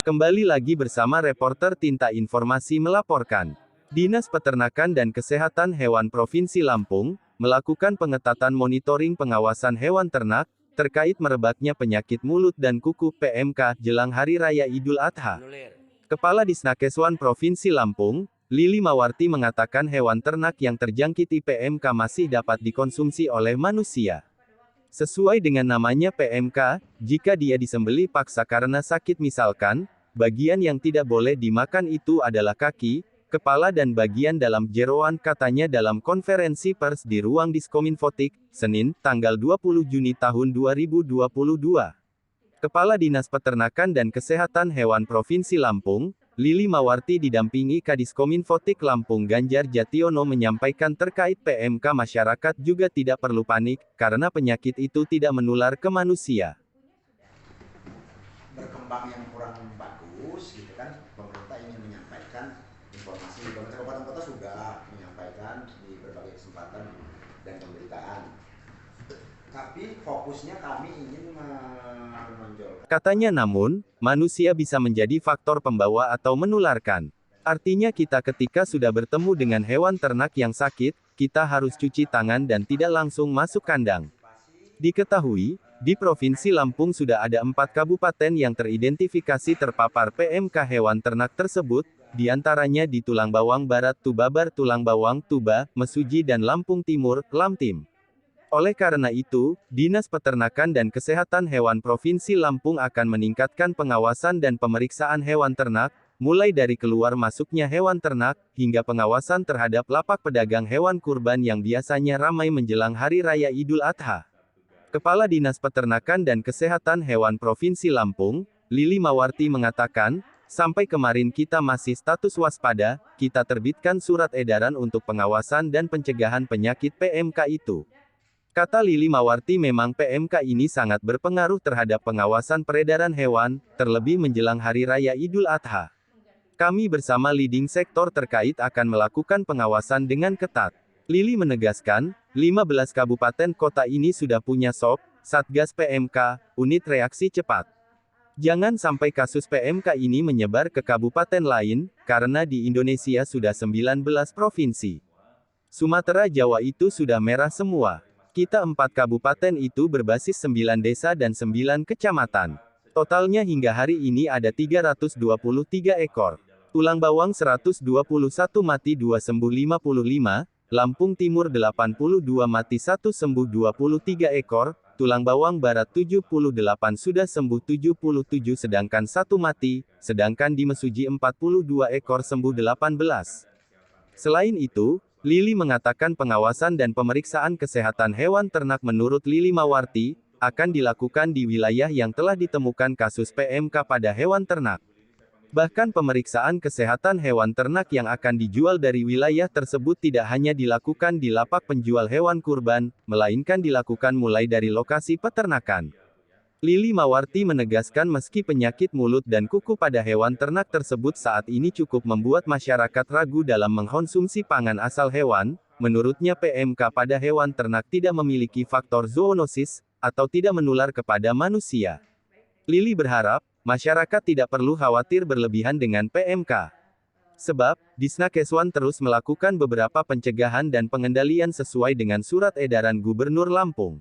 Kembali lagi bersama reporter Tinta Informasi melaporkan. Dinas Peternakan dan Kesehatan Hewan Provinsi Lampung melakukan pengetatan monitoring pengawasan hewan ternak terkait merebaknya penyakit mulut dan kuku (PMK) jelang Hari Raya Idul Adha. Kepala Disnakeswan Provinsi Lampung, Lili Mawarti mengatakan hewan ternak yang terjangkiti PMK masih dapat dikonsumsi oleh manusia. Sesuai dengan namanya PMK, jika dia disembelih paksa karena sakit misalkan, bagian yang tidak boleh dimakan itu adalah kaki, kepala dan bagian dalam jeroan, katanya dalam konferensi pers di ruang Diskominfotik, Senin, tanggal 20 Juni tahun 2022. Kepala Dinas Peternakan dan Kesehatan Hewan Provinsi Lampung, Lili Mawarti didampingi Kadiskominfotik Lampung Ganjar Jationo menyampaikan terkait PMK masyarakat juga tidak perlu panik, karena penyakit itu tidak menular ke manusia. Berkembang yang kurang bagus gitu kan, pemerintah ingin menyampaikan informasi. Pemerintah kabupaten kota sudah menyampaikan di berbagai kesempatan dan pemberitaan, tapi fokusnya kami ingin menonjolkan. Katanya namun, manusia bisa menjadi faktor pembawa atau menularkan. Artinya kita ketika sudah bertemu dengan hewan ternak yang sakit, kita harus cuci tangan dan tidak langsung masuk kandang. Diketahui, di Provinsi Lampung sudah ada 4 kabupaten yang teridentifikasi terpapar PMK hewan ternak tersebut, diantaranya di Tulang Bawang Barat, Tubabar, Tulang Bawang, Tuba, Mesuji dan Lampung Timur, Lamtim. Oleh karena itu, Dinas Peternakan dan Kesehatan Hewan Provinsi Lampung akan meningkatkan pengawasan dan pemeriksaan hewan ternak, mulai dari keluar masuknya hewan ternak, hingga pengawasan terhadap lapak pedagang hewan kurban yang biasanya ramai menjelang Hari Raya Idul Adha. Kepala Dinas Peternakan dan Kesehatan Hewan Provinsi Lampung, Lili Mawarti mengatakan, sampai kemarin kita masih status waspada, kita terbitkan surat edaran untuk pengawasan dan pencegahan penyakit PMK itu. Kata Lili Mawarti memang PMK ini sangat berpengaruh terhadap pengawasan peredaran hewan, terlebih menjelang Hari Raya Idul Adha. Kami bersama leading sektor terkait akan melakukan pengawasan dengan ketat. Lili menegaskan, 15 kabupaten kota ini sudah punya SOP, Satgas PMK, unit reaksi cepat. Jangan sampai kasus PMK ini menyebar ke kabupaten lain, karena di Indonesia sudah 19 provinsi. Sumatera Jawa itu sudah merah semua. Kita 4 kabupaten itu berbasis 9 desa dan 9 kecamatan. Totalnya hingga hari ini ada 323 ekor. Tulang bawang 121 mati 2 sembuh 55, Lampung Timur 82 mati 1 sembuh 23 ekor, Tulang Bawang Barat 78 sudah sembuh 77 sedangkan 1 mati, sedangkan di Mesuji 42 ekor sembuh 18. Selain itu, Lili mengatakan pengawasan dan pemeriksaan kesehatan hewan ternak menurut Lili Mawarti, akan dilakukan di wilayah yang telah ditemukan kasus PMK pada hewan ternak. Bahkan pemeriksaan kesehatan hewan ternak yang akan dijual dari wilayah tersebut tidak hanya dilakukan di lapak penjual hewan kurban, melainkan dilakukan mulai dari lokasi peternakan. Lili Mawarti menegaskan meski penyakit mulut dan kuku pada hewan ternak tersebut saat ini cukup membuat masyarakat ragu dalam mengkonsumsi pangan asal hewan, menurutnya PMK pada hewan ternak tidak memiliki faktor zoonosis, atau tidak menular kepada manusia. Lili berharap, masyarakat tidak perlu khawatir berlebihan dengan PMK. Sebab, Disnakeswan terus melakukan beberapa pencegahan dan pengendalian sesuai dengan surat edaran Gubernur Lampung.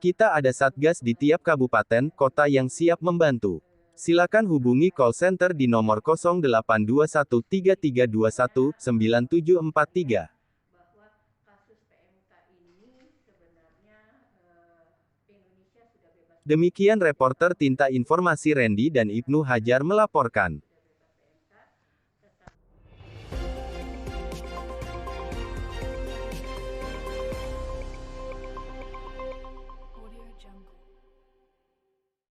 Kita ada satgas di tiap kabupaten, kota yang siap membantu. Silakan hubungi call center di nomor 082133219743. Demikian reporter Tinta Informasi Randy dan Ibnu Hajar melaporkan.